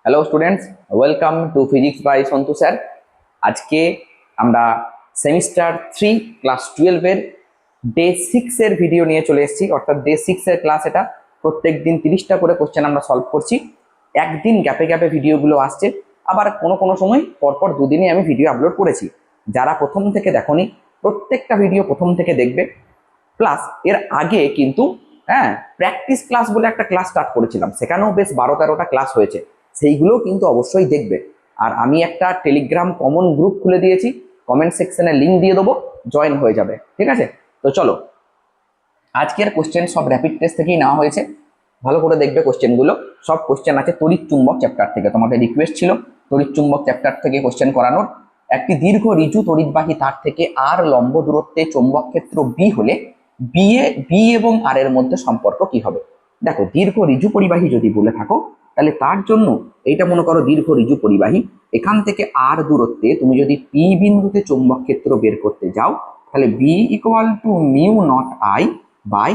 Hello students, welcome to physics by Santu sir. আজকে আমরা semester 3 class 12 এর ডে 6 এর ভিডিও নিয়ে চলে এসেছি। অর্থাৎ ডে 6 এর ক্লাস এটা। প্রত্যেক দিন 30টা করে কোশ্চেন আমরা সলভ করছি। একদিন গ্যাপে গ্যাপে ভিডিওগুলো আসছে, আবার কোনো কোনো সময় পরপর দুদিনই আমি ভিডিও আপলোড করেছি। যারা প্রথম থেকে দেখোনি, প্রত্যেকটা ভিডিও প্রথম থেকে দেখবে। প্লাস এর আগে কিন্তু প্র্যাকটিস ক্লাস বলে একটা ক্লাস স্টার্ট করেছিলাম, সেখানেও বেশ 12-13টা ক্লাস হয়েছে, সেইগুলোও কিন্তু অবশ্যই দেখবে। আর আমি একটা টেলিগ্রাম কমন গ্রুপ খুলে দিয়েছি, কমেন্ট সেকশনে লিঙ্ক দিয়ে দেবো, জয়েন হয়ে যাবে। ঠিক আছে, তো চলো, আজকের কোশ্চেন সব র্যাপিড টেস্ট থেকেই নেওয়া হয়েছে। ভালো করে দেখবে কোশ্চেনগুলো। সব কোশ্চেন আছে তড়িৎ চুম্বক চ্যাপ্টার থেকে। তোমাদের রিকোয়েস্ট ছিল তড়িৎ চুম্বক চ্যাপ্টার থেকে কোশ্চেন করানোর। একটি দীর্ঘ ঋজু তড়িৎবাহী তার থেকে আর লম্ব দূরত্বে চৌম্বক ক্ষেত্র বি হলে বি এবং আর এর মধ্যে সম্পর্ক কি হবে? দেখো, দীর্ঘ ঋজু পরিবাহী যদি বলে থাকো, তাহলে তার জন্য এইটা মনে করো দীর্ঘ ঋজু পরিবাহী। এখান থেকে আর দূরত্বে তুমি যদি পি বিন্দুতে চৌম্বক ক্ষেত্র বের করতে যাও, তাহলে B equal to mu naught I by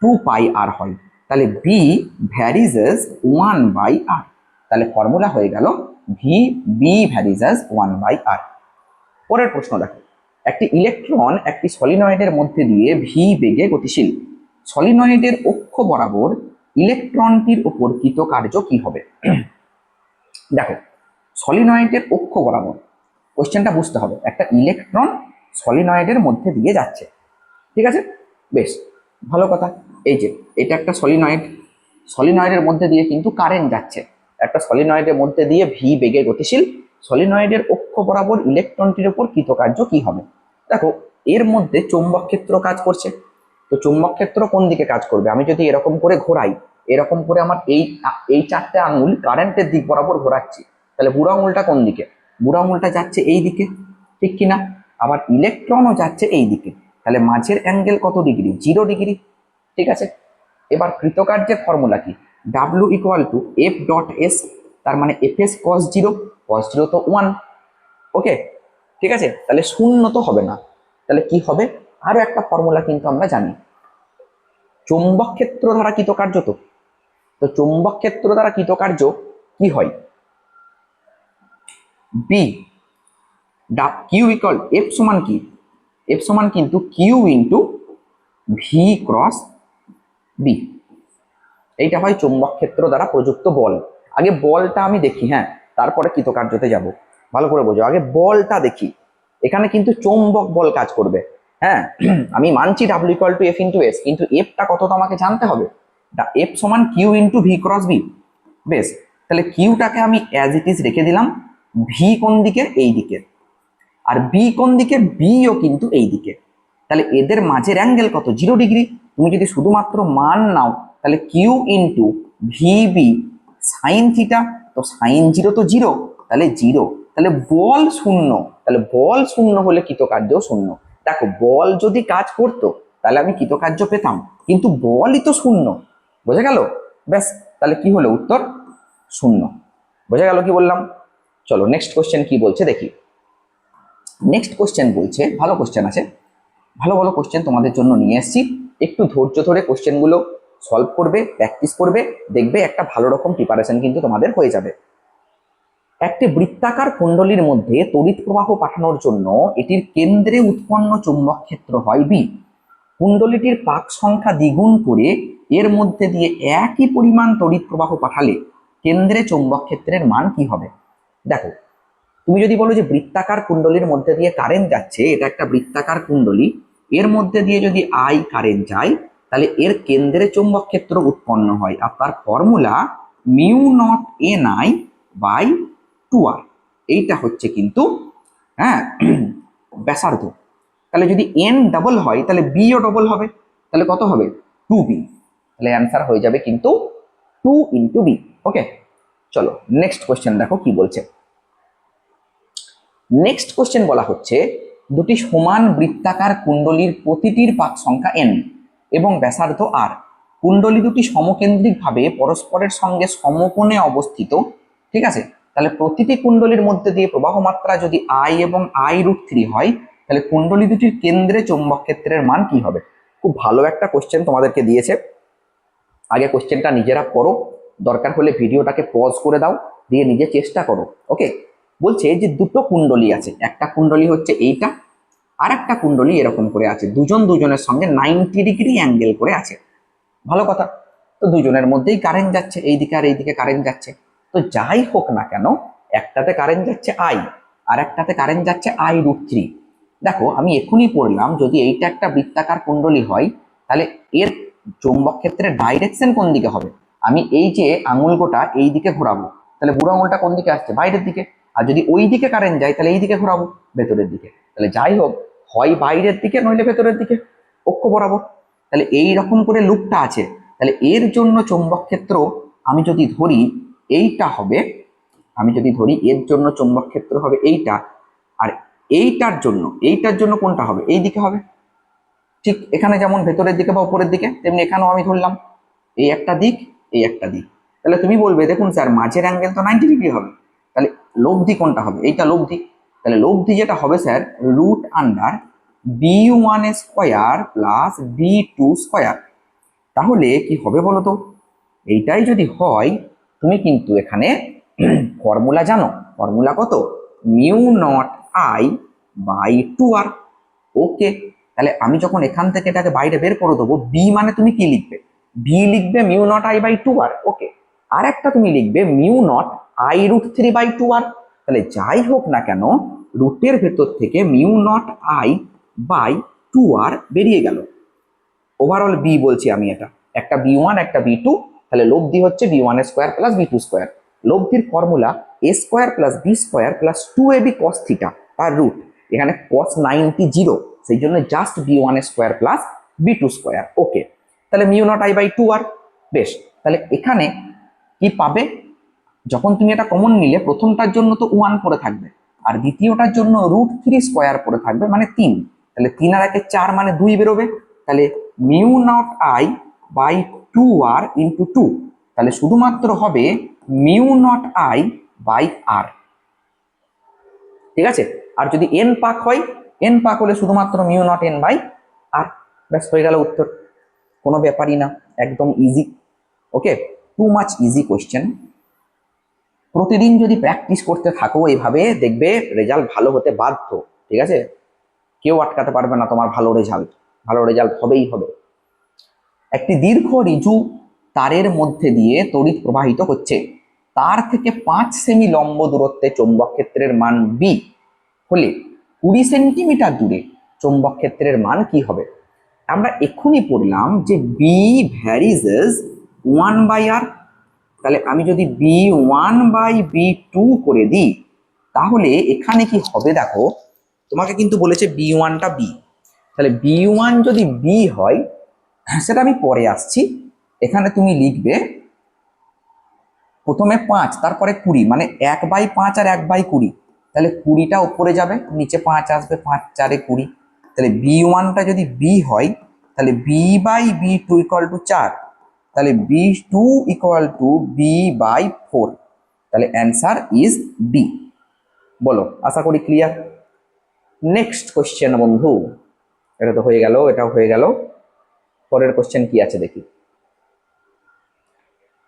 2 pi আর হয়। তাহলে বি ভ্যারিজেস 1 বাই আর। তাহলে ফর্মুলা হয়ে গেল বি ভ্যারিজেস 1 বাই আর। পরের প্রশ্ন দেখো, একটি ইলেকট্রন একটি সলিনয়েডের মধ্যে দিয়ে ভি বেগে গতিশীল। সলিনয়েডের অক্ষ বরাবর ইলেকট্রনটির উপর কৃত কার্য কি হবে? দেখো, সলিনয়েডের অক্ষ বরাবর, কোশ্চেনটা বুঝতে হবে। একটা ইলেকট্রন সলিনয়েডের মধ্যে দিয়ে যাচ্ছে, ঠিক আছে, বেশ ভালো কথা। এই যে এটা একটা সলিনয়েড, সলিনয়েডের মধ্যে দিয়ে কিন্তু কারেন্ট যাচ্ছে। একটা সলিনয়েডের মধ্যে দিয়ে ভি বেগে গতিশীল, সলিনয়েডের অক্ষ বরাবর ইলেকট্রনটির উপর কৃতকার্য কি হবে? দেখো, এর মধ্যে চৌম্বক ক্ষেত্র কাজ করছে। তো চৌম্বক ক্ষেত্র কোন দিকে কাজ করবে? আমি যদি এরকম করে ঘোরাই, এরকম করে আমার এই চারটে আঙুল কারেন্টের দিক বরাবর ঘোরাচ্ছি, তাহলে বুড়ো আঙুলটা কোন দিকে? বুড়ো আঙুলটা যাচ্ছে এই দিকে, ঠিক কিনা? আবার ইলেকট্রনও যাচ্ছে এই দিকে, তাহলে মাঝের অ্যাঙ্গেল কত ডিগ্রি? 0 ডিগ্রি। ঠিক আছে, এবার কৃতকার্যের ফর্মুলা কি? W equal to F dot S, তার মানে এফ এস কস 0, কস 0 তো 1। ওকে, ঠিক আছে, তাহলে শূন্য তো হবে না, তাহলে কি হবে? আরো একটা ফর্মুলা কিন্তু আমরা জানি, চৌম্বক ক্ষেত্র দ্বারা কৃতকার্য। তো চৌম্বক ক্ষেত্র দ্বারা কৃতকার্য কি হয়? বি কিউ ইকুয়াল এফ সমান কি? এফ সমান কিন্তু Q into V cross B. এইটা হয় চৌম্বক ক্ষেত্র দ্বারা প্রযুক্ত বল। আগে বলটা আমি দেখি, হ্যাঁ, তারপরে কৃতকার্যতে যাব। ভালো করে বোঝো, আগে বলটা দেখি। এখানে কিন্তু চৌম্বক বল কাজ করবে, হ্যাঁ। আমি মানছি W equal to F into S, কিন্তু এফটা কত তো আমাকে জানতে হবে। এফ সমান Q into V cross B. বেশ, তাহলে কিউটাকে আমি অ্যাজ ইট ইজ রেখে দিলাম। ভি কোন দিকে? এই দিকে। আর বি কোন দিকে? বিও কিন্তু এই দিকে। তাহলে এদের মাঝের অ্যাঙ্গেল কত? 0 ডিগ্রি। তুমি যদি শুধুমাত্র মান নাও, তাহলে Q into VB sine theta, তো সাইন 0 তো 0, তাহলে 0। তাহলে বল শূন্য। তাহলে বল শূন্য হলে কৃতকার্যও শূন্য। দেখো, বল যদি কাজ করতো তাহলে আমি কৃতকার্য পেতাম, কিন্তু বলই তো শূন্য। বোঝা গেল? ব্যাস, তাহলে কি হলো উত্তর? শূন্য। বোঝা গেল কি বললাম? চলো নেক্সট কোশ্চেন কি বলছে দেখি। নেক্সট কোশ্চেন বলছে, ভালো কোশ্চেন আছে, ভালো ভালো কোশ্চেন তোমাদের জন্য নিয়ে এসেছি। একটু ধৈর্য ধরে কোশ্চেনগুলো সলভ করবে, প্র্যাকটিস করবে, দেখবে একটা ভালো রকম প্রিপারেশন কিন্তু তোমাদের হয়ে যাবে। একটি বৃত্তাকার কুণ্ডলীর মধ্যে তড়িৎ প্রবাহ পাঠানোর জন্য এটির কেন্দ্রে উৎপন্ন চুম্বক ক্ষেত্র হয় বি। কুণ্ডলীটির পাক সংখ্যা দ্বিগুণ করে এর মধ্যে দিয়ে একই পরিমাণ তড়িৎ প্রবাহ পাঠালে কেন্দ্রে চৌম্বক ক্ষেত্রের মান কি হবে? দেখো, তুমি যদি বলো যে বৃত্তাকার কুণ্ডলীর মধ্যে দিয়ে কারেন্ট যাচ্ছে, এটা একটা বৃত্তাকার কুণ্ডলী, এর মধ্যে দিয়ে যদি আই কারেন্ট যায়, তাহলে এর কেন্দ্রে চৌম্বক ক্ষেত্র উৎপন্ন হয়। আর তার formula mu naught N I by 2r। এইটা হচ্ছে কিন্তু ব্যাসার্ধ। তাহলে যদি এন ডবল হয়, তাহলে বিও ডবল হবে, তাহলে কত হবে? 2b। তাহলে অ্যান্সার হয়ে যাবে কিন্তু 2 ইন্টু বি। ওকে, চলো নেক্সট কোশ্চেন দেখো কি বলছে। নেক্সট কোশ্চেন বলা হচ্ছে, দুটি সমান বৃত্তাকার কুণ্ডলীর প্রতিটির পাক সংখ্যা n এবং ব্যাসার্ধ r। কুণ্ডলী দুটি সমকেন্দ্রিকভাবে পরস্পরের সঙ্গে সমকোণে অবস্থিত। ঠিক আছে, তাহলে প্রতিটি কুণ্ডলীর মধ্যে দিয়ে প্রবাহ মাত্রা যদি i এবং i√3 হয়, তাহলে কুণ্ডলী দুটির কেন্দ্রে চৌম্বক ক্ষেত্রের মান কি হবে? খুব ভালো একটা কোশ্চেন তোমাদেরকে দিয়েছে। আগে কোশ্চেনটা নিজেরা পড়ো, দরকার হলে ভিডিওটাকে পজ করে দাও, দিয়ে নিজে চেষ্টা করো। ওকে, বলছে যে দুটো কুণ্ডলী আছে, একটা কুণ্ডলী হচ্ছে এইটা, আর একটা কুণ্ডলী এরকম করে আছে, দুজন দুজনের সঙ্গে 90 ডিগ্রি অ্যাঙ্গেল করে আছে। ভালো কথা। তো দুজনের মধ্যেই কারেন্ট যাচ্ছে, এইদিকে আর এইদিকে কারেন্ট যাচ্ছে। তো যাই হোক না কেন, একটাতে কারেন্ট যাচ্ছে আই, আর একটাতে কারেন্ট যাচ্ছে I√3। দেখো আমি এখনই পড়লাম, যদি এইটা একটা বৃত্তাকার কুণ্ডলী হয় তাহলে এর চৌম্বক ক্ষেত্রের ডাইরেকশন কোন দিকে হবে? আমি এই যে আঙুলটা এই দিকে ঘোরাবো, তাহলে বুড়ো আঙুলটা কোন দিকে আসছে? বাইরের দিকে। আর যদি ওই দিকে কারেন্ট যায় তাহলে এই দিকে ঘোরাবো, ভেতরের দিকে। তাহলে যাই হোক, হয় বাইরের দিকে নইলে ভেতরের দিকে, অক্ষ বরাবর। তাহলে এই রকম করে লুপটা আছে। তাহলে এর জন্য চৌম্বক ক্ষেত্র আমি যদি ধরি এইটা হবে, আমি যদি ধরি এর জন্য চৌম্বক ক্ষেত্র হবে এইটা, আর এইটার জন্য কোনটা হবে? এই দিকে হবে। ঠিক এখানে যেমন ভেতরের দিকে বা উপরের দিকে, তেমনি এখানেও আমি ধরলাম এই একটা দিক, এই একটা দিক। তাহলে তুমি বলবে দেখুন স্যার মাঝের অ্যাঙ্গেল তো 90 ডিগ্রি হবে, তাহলে লব্ধি কোনটা হবে? এইটা লব্ধি। তাহলে লব্ধি যেটা হবে স্যার √(b1)² প্লাস b2²। তাহলে কি হবে বলো তো? এইটাই যদি হয়, তুমি কিন্তু এখানে ফর্মুলা জানো। ফর্মুলা কত? μ0I/2r। ওকে, তাহলে আমি যখন এখান থেকে এটাকে বাইরে বের করে দেবো, বি মানে তুমি কি লিখবে? বি লিখবে μ0I/2r। ওকে, আর একটা তুমি লিখবে μ0I√3/2r। তাহলে যাই হোক না কেন, রুটের ভেতর থেকে μ0I/2r বেরিয়ে গেল। ওভারঅল বি বলছি আমি, এটা একটা b1 একটা b2। তাহলে লব্ধি হচ্ছে b1² প্লাস b2²। লব্ধির formula a² plus b² plus 2ab cos θ তার রুট। এখানে cos 90 0, সেই জন্য জাস্ট b1² প্লাস b2²। ওকে, তাহলে μ0I/2r। বেশ, তাহলে এখানে কি পাবে? যখন তুমি এটা কমন নিলে প্রথমটার জন্য তো 1 পড়ে থাকবে, আর দ্বিতীয়টার জন্য √3² পড়ে থাকবে, মানে 3। তাহলে 3 আর 1 4 মানে 2 বেরোবে। তাহলে μ0I/2r ইন্টু 2, তাহলে শুধুমাত্র হবে μ0I/r। ঠিক আছে? আর যদি n পাক হয়, n পাক হলে শুধুমাত্র μ0n/r। ব্যাস, হয়ে গেল উত্তর। কোনো ব্যাপারই না, একদম ইজি। ওকে, টু মাচ ইজি কোয়েশ্চেন। প্রতিদিন যদি প্র্যাকটিস করতে থাকো এইভাবে, দেখবে রেজাল্ট ভালো হতে বাধ্য। ঠিক আছে? কেউ আটকাতে পারবে না তোমার ভালো রেজাল্ট। ভালো রেজাল্ট হবেই হবে। একটি দীর্ঘ ঋজু তারের মধ্যে দিয়ে তড়িৎ প্রবাহিত হচ্ছে, তার থেকে 5 সেমি লম্ব দূরত্বে চৌম্বক ক্ষেত্রের মান বি হলে 20 সেন্টিমিটার দূরে চৌম্বক ক্ষেত্রের মান কি হবে? আমরা এক্ষুনি পড়লাম যে বি ভ্যারিজেস 1/r। তাহলে আমি যদি b1/b2 করে দিই, তাহলে এখানে কি হবে দেখো, তোমাকে কিন্তু বলেছে b1টা বি। তাহলে b1 যদি বি হয়, সেটা আমি পরে আসছি। এখানে তুমি লিখবে প্রথমে 5, তারপরে 20, মানে 1/5 আর 1/20। তাহলে 20টা উপরে যাবে, নিচে 5 আসবে, 5 4 20। তাহলে b1টা যদি বি হয়, তাহলে b/b2 = 4। তাহলে b2 = b/4। তাহলে অ্যান্সার ইজ ডি। বলো, আশা করি ক্লিয়ার। নেক্সট কোশ্চেন বন্ধু। এটা তো হয়ে গেল, এটাও হয়ে গেল। পরের কোশ্চেন কি আছে দেখি।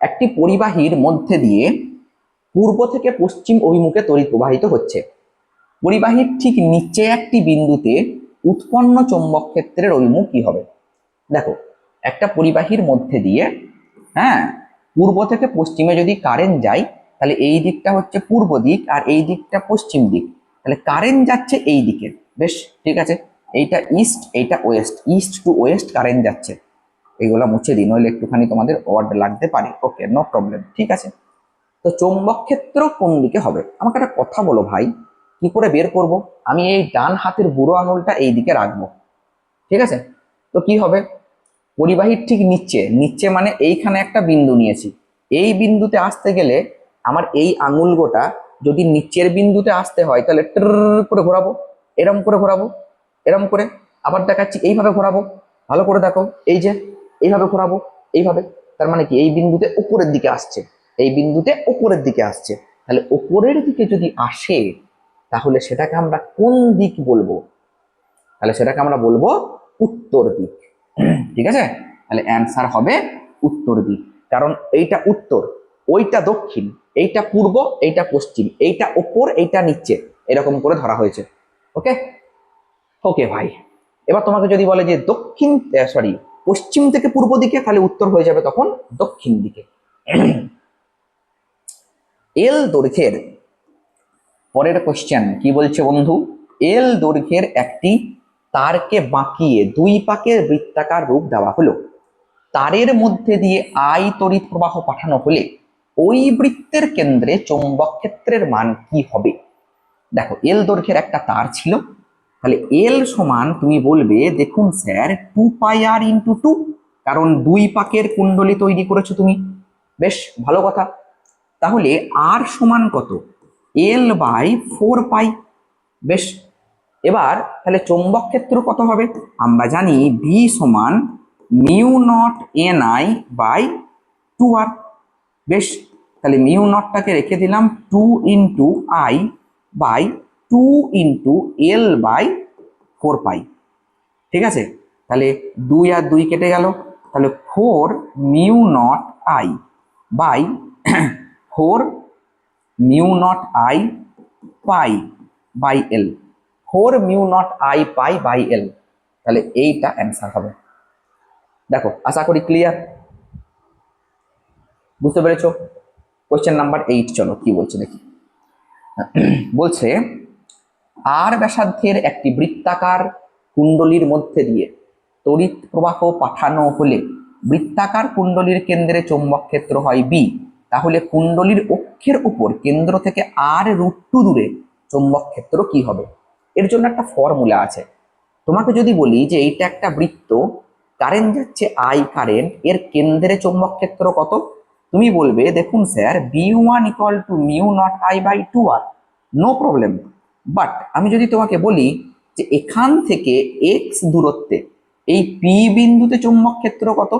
একটি পরিবাহীর মধ্যে দিয়ে পূর্ব থেকে পশ্চিম অভিমুখে তড়িৎ প্রবাহিত হচ্ছে। পরিবাহীর ঠিক নিচে একটি বিন্দুতে উৎপন্ন চৌম্বক ক্ষেত্রের অভিমুখ কি হবে? দেখো, একটা পরিবাহীর মধ্যে দিয়ে, হ্যাঁ, পূর্ব থেকে পশ্চিমে যদি কারেন্ট যায়, তাহলে এই দিকটা হচ্ছে পূর্ব দিক আর এই দিকটা পশ্চিম দিক। তাহলে কারেন্ট যাচ্ছে এই দিকে। বেশ, ঠিক আছে। এইটা ইস্ট, এইটা West, east two West current যাচ্ছে। এইগুলো মুছে দিই, নইলে একটুখানি তোমাদের অড লাগতে পারে। ওকে, নো প্রবলেম, ঠিক আছে। তো চৌম্বক ক্ষেত্র কোন দিকে হবে? আমাকে একটা কথা বলো ভাই, কি করে বের করব? আমি এই ডান হাতের বুড়ো আঙুলটা এই দিকে রাখবো, ঠিক আছে? তো কি হবে? পরিবাহীর ঠিক নিচে, নিচে মানে এইখানে একটা বিন্দু নিয়েছি। এই বিন্দুতে আসতে গেলে আমার এই আঙুল গোটা যদি নিচের বিন্দুতে আসতে হয়, তাহলে ট্র করে ঘোরাবো, এরম করে ঘোরাবো, এরম করে। আবার দেখাচ্ছি, এইভাবে ঘোরাবো। ভালো করে দেখো, এই যে এইভাবে ঘোরাবো, এইভাবে। তার মানে কি এই বিন্দুতে উপরের দিকে আসছে, এই বিন্দুতে উপরের দিকে আসছে। তাহলে উপরের দিকে যদি আসে, তাহলে সেটাকে আমরা কোন দিক বলবো? তাহলে সেটাকে আমরা বলবো উত্তর দিক। ঠিক আছে? তাহলে অ্যান্সার হবে উত্তর দিক, কারণ এইটা উত্তর। ওইটা দক্ষিণ, এইটা পূর্ব, এইটা পশ্চিম, এইটা ওপর, এইটা নিচে, এরকম করে ধরা হয়েছে। ওকে ওকে ভাই, এবার তোমাকে যদি বলে যে দক্ষিণ সরি পশ্চিম থেকে পূর্ব দিকে, তাহলে উত্তর হয়ে যাবে তখন দক্ষিণ দিকে। এল দৈর্ঘ্যের পরের কোশ্চেন কি বলছে বন্ধু, এল দৈর্ঘ্যের একটি তারকে বাঁকিয়ে দুই পাকের বৃত্তাকার রূপ দেওয়া হলো। তারের মধ্যে দিয়ে আই তড়িৎ প্রবাহ পাঠানো হলে ওই বৃত্তের কেন্দ্রে চৌম্বক ক্ষেত্রের মান কি হবে? দেখো, এল দৈর্ঘ্যের একটা তার ছিল, তাহলে এল সমান তুমি বলবে, দেখুন স্যার 2πr×2, কারণ দুই পাকের কুণ্ডলী তৈরি করেছো তুমি, বেশ ভালো কথা। তাহলে আর সমান কত? L/4π। বেশ, এবার তাহলে চৌম্বক ক্ষেত্র কত হবে? আমরা জানি ভি সমান μ0 Ni/2r। বেশ, তাহলে μ0টাকে রেখে দিলাম 2 × I/2 × L/4π। ঠিক আছে, তাহলে 2 আর 2 কেটে গেল, তাহলে 4μ0I/4μ0I/π/L, 4μ0I/π/L, তাহলে এইটা অ্যান্সার হবে। দেখো, আশা করি ক্লিয়ার, বুঝতে পেরেছো? কোশ্চেন নাম্বার 8 চলো কি বলছে দেখি। বলছে আর ব্যাসার্ধের একটি বৃত্তাকার কুণ্ডলীর মধ্যে দিয়ে তড়িৎ প্রবাহ পাঠানো হলে বৃত্তাকার কুণ্ডলীর কেন্দ্রে চৌম্বক ক্ষেত্র হয় বি, তাহলে কুণ্ডলীর অক্ষের উপর কেন্দ্র থেকে r√2 দূরে চৌম্বক ক্ষেত্র কি হবে? এর জন্য একটা ফর্মুলা আছে। তোমাকে যদি বলি যে এইটা একটা বৃত্ত, কারেন্ট যাচ্ছে আই কারেন্ট, এর কেন্দ্রে চৌম্বক ক্ষেত্র কত? তুমি বলবে, দেখুন sir B1 = μ0I/2r, no problem. But আমি যদি তোমাকে বলি যে এখান থেকে x দূরত্বে এই পি বিন্দুতে চৌম্বক ক্ষেত্র কত,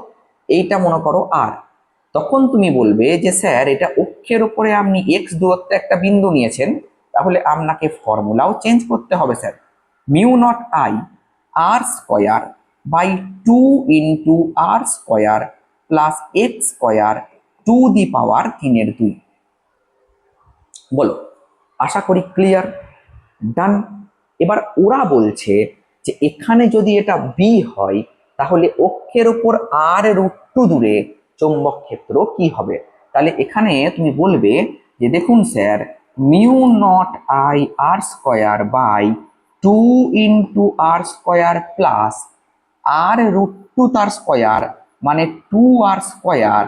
এইটা মনে করো আর, তখন তুমি বলবে যে স্যার এটা অক্ষের উপরে আপনি x দূরত্বে একটা বিন্দু নিয়েছেন, তাহলে আপনাকে ফর্মুলাও চেঞ্জ করতে হবে sir. μ0I/r² × r² + x² to the পাওয়ার 3/2। বলো, আশা করি ক্লিয়ার, ডান। এবার ওরা বলছে যে এখানে যদি এটা বি হয়, তাহলে অক্ষের উপর r√2 দূরে চৌম্বক ক্ষেত্র কি হবে? তাহলে এখানে তুমি বলবে যে দেখুন স্যার μ0I/r² + r√2 তার স্কয়ার মানে 2r²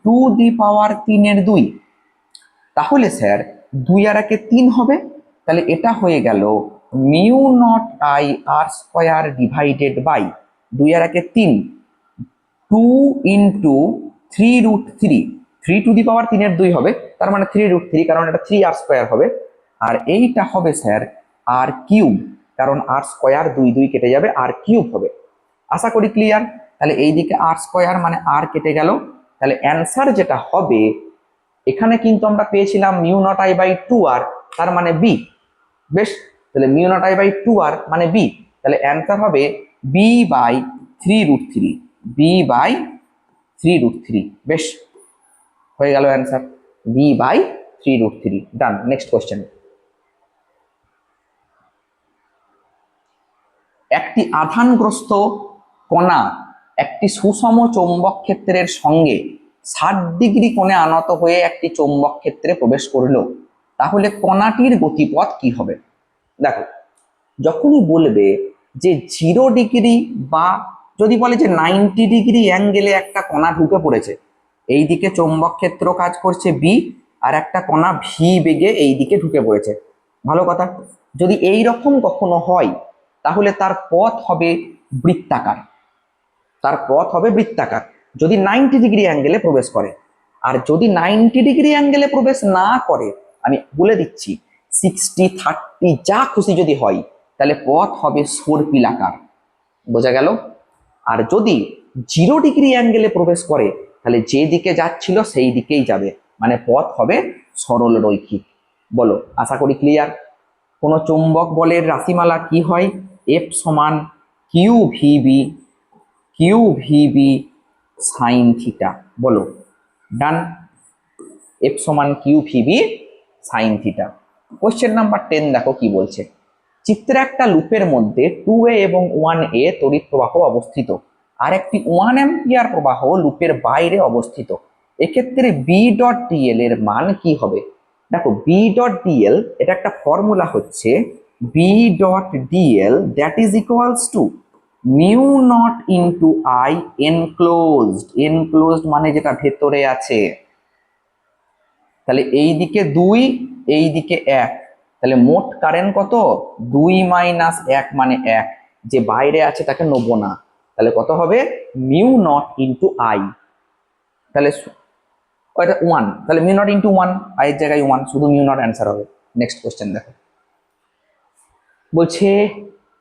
টু দি পাওয়ার 3/2। তাহলে স্যার 2 আর 1 3 হবে, তাহলে এটা হয়ে গেল μ0I/r² / 2 আর 1 3, 2 × 3√3, 3 টু দি পাওয়ার 3/2 হবে, তার মানে 3√3, কারণ এটা 3r² হবে। আর এইটা হবে স্যার r³ কারণ r² 2 2 কেটে যাবে, r³ হবে। আশা করি ক্লিয়ার। তাহলে এইদিকে r² মানে r কেটে গেল, তাহলে অ্যান্সার যেটা হবে, এখানে কিন্তু আমরা পেয়েছিলাম μ0I/2r, তার মানে বি। বেশ, তাহলে μ0I/2r মানে বি, তাহলে অ্যান্সার হবে b/3√3, b/3√3। বেশ, হয়ে গেল অ্যান্সার b/3√3। ডান, নেক্সট কোশ্চেন। একটি আধানগ্রস্ত কণা একটি সুষম চৌম্বক ক্ষেত্রের সঙ্গে 60° কোণে আনত হয়ে একটি চৌম্বক ক্ষেত্রে প্রবেশ করলো, তাহলে কণাটির গতিপথ কি হবে? দেখো, যখনই বলবে যে 0° বা যদি বলে যে 90° অ্যাঙ্গেলে একটা কণা ঢুকে পড়েছে, এইদিকে চৌম্বক ক্ষেত্র কাজ করছে বি, আর একটা কণা ভি বেগে এইদিকে ঢুকে পড়েছে, ভালো কথা। যদি এই রকম কখনো হয়, তাহলে তার পথ হবে বৃত্তাকার, তার পথ হবে বৃত্তাকার যদি 90° অ্যাঙ্গেলে প্রবেশ করে। আর যদি 90° অ্যাঙ্গেলে প্রবেশ না করে, আমি বলে দিচ্ছি 60, 30 যা খুশি যদি হয়, তাহলে পথ হবে সর্পিলাকার, বোঝা গেল? আর যদি 0° অ্যাঙ্গেলে প্রবেশ করে, তাহলে যে দিকে যাচ্ছিল সেই দিকেই যাবে, মানে পথ হবে সরল রৈখিক। বলো, আশা করি ক্লিয়ার। কোন চৌম্বক বলের রাশিমালা কি হয়? F সমান QVB sin θ। বলো, ডান। এফ সমান Q VB sine theta. Question number 10 দেখো কি বলছে। চিত্রে একটা লুপের মধ্যে 2a এবং 1a তড়িৎ প্রবাহ অবস্থিত, আর একটি 1 অ্যাম্পিয়ার প্রবাহ লুপের বাইরে অবস্থিত। এক্ষেত্রে বি ডট ডিএল এর মান কি হবে? দেখো বি ডট ডিএল এটা একটা ফর্মুলা হচ্ছে B dot DL that is equals to mu naught into I enclosed. Enclosed মানে যেটা ভেতরে আছে। তাহলে এই দিকে 2, এই দিকে 1, তাহলে মোট কারেন্ট কত? 2 মাইনাস 1 মানে 1, যে বাইরে আছে তাকে নেব না, তাহলে কত হবে? Mu naught into I. তাহলে ওইটা 1, তাহলে মিউ নট ইন্টু 1, আই এর জায়গায় 1, শুধু মিউ নট অ্যান্সার হবে। নেক্সট কোশ্চেন দেখো, বলছে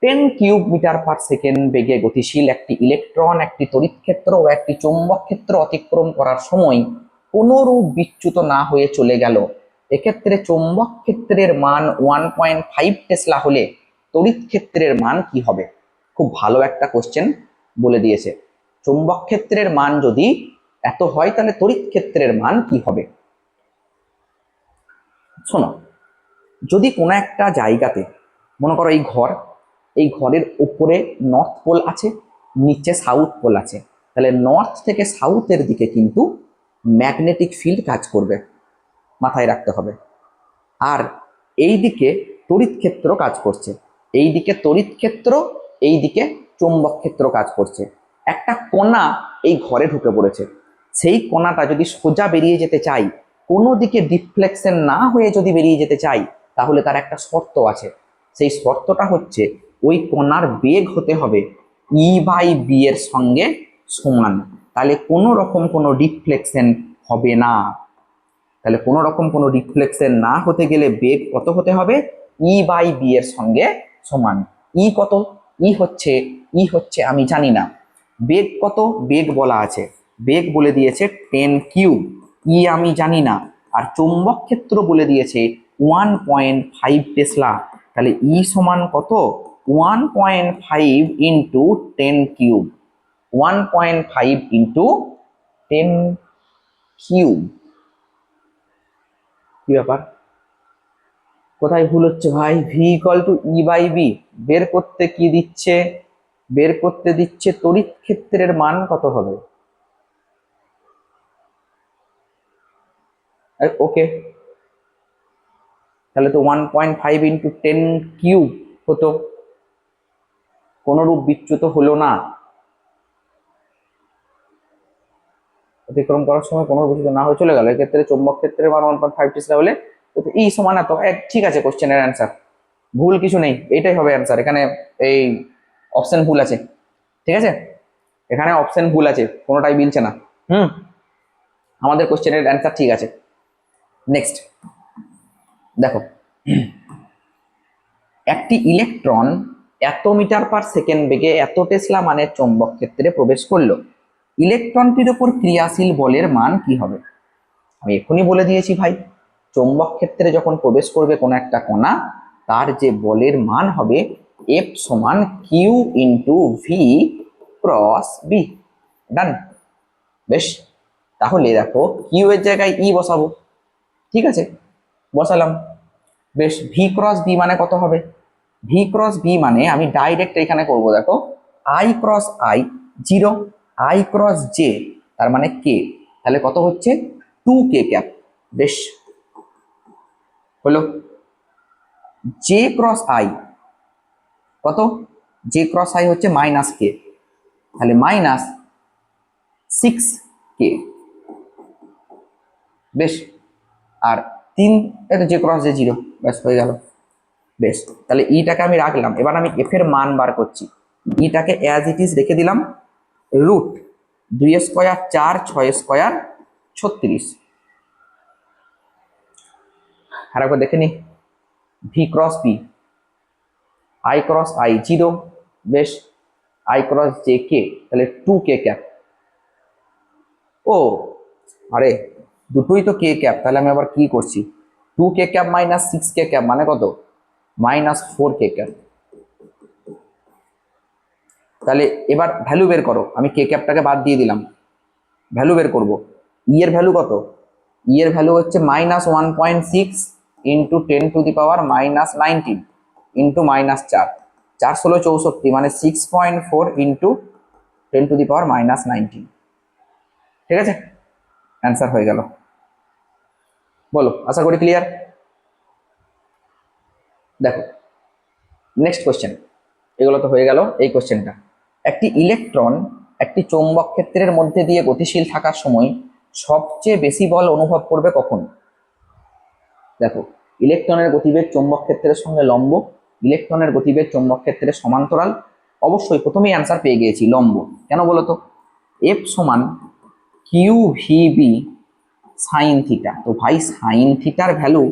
10 কিউব মিটার পার সেকেন্ড বেগে গতিশীল একটি ইলেকট্রন একটি তড়িৎ ক্ষেত্র ও একটি চৌম্বক ক্ষেত্র অতিক্রম করার সময় কোনরূপ বিচ্যুত না হয়ে চলে গেল। এক্ষেত্রে চৌম্বক ক্ষেত্রের মান 1.5 টেসলা হলে তড়িৎ ক্ষেত্রের মান কি হবে? খুব ভালো একটা কোশ্চেন বলে দিয়েছে। চৌম্বক ক্ষেত্রের মান যদি এত হয় তাহলে তড়িৎ ক্ষেত্রের মান কি হবে? শোনো, যদি কোনো একটা জায়গাতে মনে করো এই ঘরের উপরে নর্থ পোল আছে, নিচে সাউথ পোল আছে, তাহলে নর্থ থেকে সাউথের দিকে কিন্তু ম্যাগনেটিক ফিল্ড কাজ করবে, মাথায় রাখতে হবে। আর এই দিকে তড়িৎ ক্ষেত্র কাজ করছে, এই দিকে তড়িৎ ক্ষেত্র, এই দিকে চৌম্বক ক্ষেত্র কাজ করছে। একটা কণা এই ঘরে ঢুকে পড়েছে, সেই কণাটা যদি সোজা বেরিয়ে যেতে চাই, কোনো দিকে ডিফ্লেকশন না হয়ে যদি বেরিয়ে যেতে চাই, তাহলে তার একটা শর্ত আছে। সেই শর্তটা হচ্ছে ওই কণার বেগ হতে হবে E/B এর সঙ্গে সমান, তাহলে কোনো রকম কোনো ডিফ্লেকশন হবে না। তাহলে কোনো রকম কোনো রিফ্লেকশন না হতে গেলে বেগ কত হতে হবে? E/B এর সঙ্গে সমান। কত? হচ্ছে আমি জানি না। বেগ কত? বেগ বলা আছে, বেগ বলে দিয়েছে 10 কিউব। আমি জানি না। আর চৌম্বক ক্ষেত্র বলে দিয়েছে 1.5 টেসলা। তাহলে সমান কত? 1.5 ইন্টু 10 কিউব। 1.5 into 10 cube. কি ব্যাপার, কোথায় ভুল হচ্ছে ভাই? ভি ইকুয়াল টু E/B বের করতে কি দিচ্ছে? বের করতে দিচ্ছে তড়িৎ ক্ষেত্রের মান কত হবে। ওকে, তাহলে তো 1.5 ইন্টু 10 কিউব হতো, কোনরূপ বিচ্যুত হলো না। অতিক্রম করার সময় কোনো বিচ্যুত না হয়ে চলে গেল। এক্ষেত্রে চৌম্বক ক্ষেত্রের মান 1.5 টেসলা হলে সমান এত। ঠিক আছে, কোশ্চেনের অ্যান্সার, ভুল কিছু নেই, এইটাই হবে অ্যান্সার। এখানে এই অপশন ভুল আছে, ঠিক আছে, এখানে অপশন ভুল আছে, কোনোটাই মিলছে না। আমাদের কোশ্চেনের অ্যান্সার ঠিক আছে। নেক্সট দেখো, একটি ইলেকট্রন এত মিটার পার সেকেন্ড বেগে এত টেসলা মানের চৌম্বক ক্ষেত্রে প্রবেশ করলো। ইলেকট্রনটির উপর ক্রিয়াশীল বলের মান কি হবে? আমি এখনই বলে দিয়েছি ভাই, চৌম্বক ক্ষেত্রে যখন প্রবেশ করবে কোনো একটা কণা, তার যে বলের মান হবে এফ সমান Q into V cross B. Done. বেশ, তাহলে দেখো কিউ এর জায়গায় বসাবো, ঠিক আছে, বসালাম। বেশ, ভি ক্রস বি মানে কত হবে? ভি ক্রস বি মানে আমি ডাইরেক্ট এখানে করব, দেখো I cross I 0, I cross J তার মানে কে, তাহলে কত হচ্ছে 2k ক্যাপ। বেশ, হলো। জে ক্রস আই কত? জে ক্রস আই হচ্ছে মাইনাস কে, তাহলে মাইনাস 6k। বেশ, আর 3 এটা জে ক্রস জে 0, ব্যাস হয়ে গেল। বেশ, তাহলে ইটাকে আমি রাখলাম। এবার আমি এফ এর মান বার করছি। ইটাকে অ্যাজ ইট ইজ রেখে দিলাম, রুট 2 স্কোয়ার 4, 6 স্কোয়ার 36। আর একবার দেখে নি, V cross B, I cross I 0, বেশ, আই ক্রস জে কে, তাহলে 2k ক্যাপ। ও আরে, দুটোই তো কে ক্যাপ, তাহলে আমি আবার কি করছি? 2k cap minus 6k cap মানে কত? Minus 4k cap. তাহলে এবার ভ্যালু বের করো। আমি কে ক্যাপটাকে বাদ দিয়ে দিলাম, ভ্যালু বের করব। এর ভ্যালু কত? ই এর ভ্যালু হচ্ছে -1.6 ইন্টু 10⁻−19 ইন্টু -4, 4 ষোলো 64, মানে 6.4 ইন্টু 10⁻−19। ঠিক আছে, অ্যান্সার হয়ে গেল। বলো, আশা করি ক্লিয়ার। দেখো নেক্সট কোশ্চেন, এগুলো তো হয়ে গেল। এই কোশ্চেনটা, একটি ইলেকট্রন একটি চৌম্বক ক্ষেত্রের মধ্যে দিয়ে গতিশীল থাকার সময় সবচেয়ে বেশি বল অনুভব করবে কখন? দেখো, ইলেকট্রনের গতিবেগ চৌম্বক ক্ষেত্রের সঙ্গে লম্ব, ইলেকট্রনের গতিবেগ চৌম্বক ক্ষেত্রের সমান্তরাল। অবশ্যই প্রথমেই অ্যান্সার পেয়ে গিয়েছি, লম্ব। কেন বলো তো? এফ সমান Q V B sine theta. তো ভাই সাইন থিটার ভ্যালু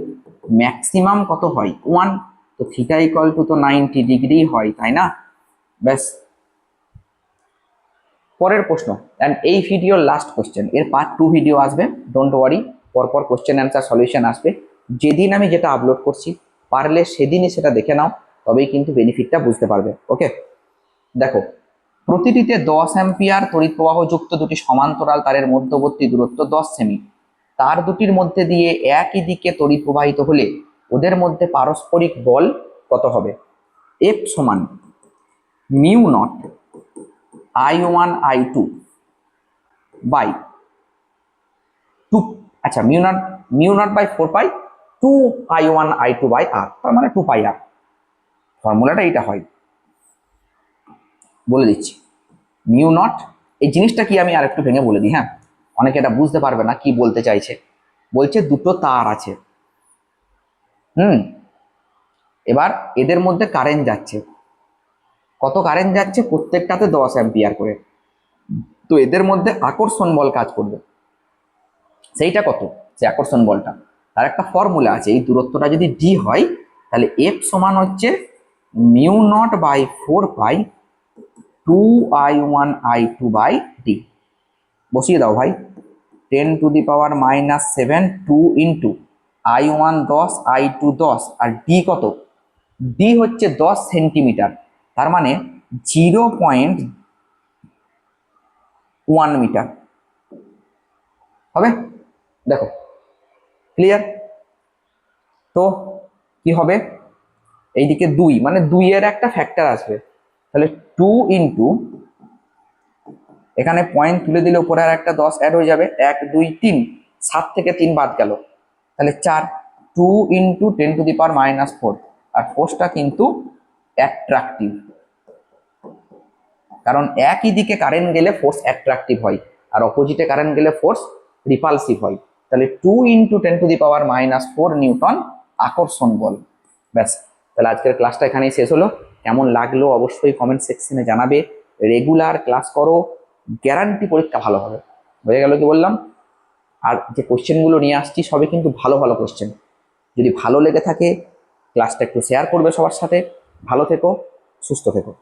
ম্যাক্সিমাম কত হয়? 1। তো থিটা ইকুয়াল টু তো 90 ডিগ্রি হয়, তাই না? ব্যাস। পরের প্রশ্ন, অ্যান্ড এই ভিডিওর লাস্ট কোশ্চেন, এর পার্ট 2 ভিডিও আসবে, ডোন্ট ওয়ারি। পরপর কোশ্চেন অ্যান্সার সলিউশন আসবে। যেদিন আমি যেটা আপলোড করছি, পারলে সেদিনই সেটা দেখে নাও, তবেই কিন্তু বেনিফিটটা বুঝতে পারবে। ওকে, দেখো, প্রতিটিতে 10 অ্যাম্পিয়ার তড়িৎ প্রবাহ যুক্ত দুটি সমান্তরাল তারের মধ্যবর্তী দূরত্ব 10 সেমি। তার দুটির মধ্যে দিয়ে একই দিকে তড়িৎ প্রবাহিত হলে ওদের মধ্যে পারস্পরিক বল কত হবে? এফ সমান mu not I1 I2 by 2, আচ্ছা mu not by 4 pi 2 I1 I2 by r, তার মানে 2 পাই আর। ফর্মুলাটা এইটা হয়, বলে দিচ্ছি। মিউ নট, এই জিনিসটা কি আমি আরেকটু ভেঙে বলে দিই। হ্যাঁ, অনেকে এটা বুঝতে পারবে না কি বলতে চাইছে। বলছে দুটো তার আছে, এবার এদের মধ্যে কারেন্ট যাচ্ছে। কত কারেন্ট যাচ্ছে? প্রত্যেকটাতে 10 অ্যাম্পিয়ার করে। তো এদের মধ্যে আকর্ষণ বল কাজ করবে। সেইটা কত? সে আকর্ষণ বলটা, তার একটা ফর্মুলা আছে। এই দূরত্বটা যদি ডি হয়, তাহলে এফ সমান হচ্ছে mu not by 4 pi 2 I1 I2 বাই ডি। বসিয়ে দাও ভাই, 10⁻⁻7 2 ইন্টু I1 10 I2 10, আর ডি কত? ডি হচ্ছে 10 সেন্টিমিটার, তার মানে 0.1 মিটার হবে। দেখো ক্লিয়ার? তো কি হবে? এইদিকে 2, মানে 2 এর একটা ফ্যাক্টর আসবে, তাহলে 2 ইন্টু, এখানে পয়েন্ট তুলে দিলে উপরে আর একটা 10 অ্যাড হয়ে যাবে, 1 2 3, 7 থেকে 3 বাদ গেল, তাহলে 4। 2 ইন্টু 10⁻⁻4, আর ফোর্সটা কিন্তু অ্যাট্রাকটিভ, কারণ একই দিকে কারেন্ট গেলে ফোর্স অ্যাট্রাকটিভ হয়, আর অপোজিটে কারেন্ট গেলে ফোর্স রিপালসিভ হয়। তাহলে 2 ইন্টু 10⁻⁻4 নিউটন আকর্ষণ বল। ব্যাস, তাহলে আজকের ক্লাসটা এখানেই শেষ হলো। কেমন লাগলো অবশ্যই কমেন্ট সেকশনে জানাবে। রেগুলার ক্লাস করো, গ্যারান্টি পরীক্ষা ভালো হবে। হয়ে গেল কি বললাম? আর যে কোশ্চেনগুলো নিয়ে আসছি সবই কিন্তু ভালো ভালো কোশ্চেন। যদি ভালো লেগে থাকে, ক্লাসটা একটু শেয়ার করবে সবার সাথে। ভালো থেকো, সুস্থ থেকো।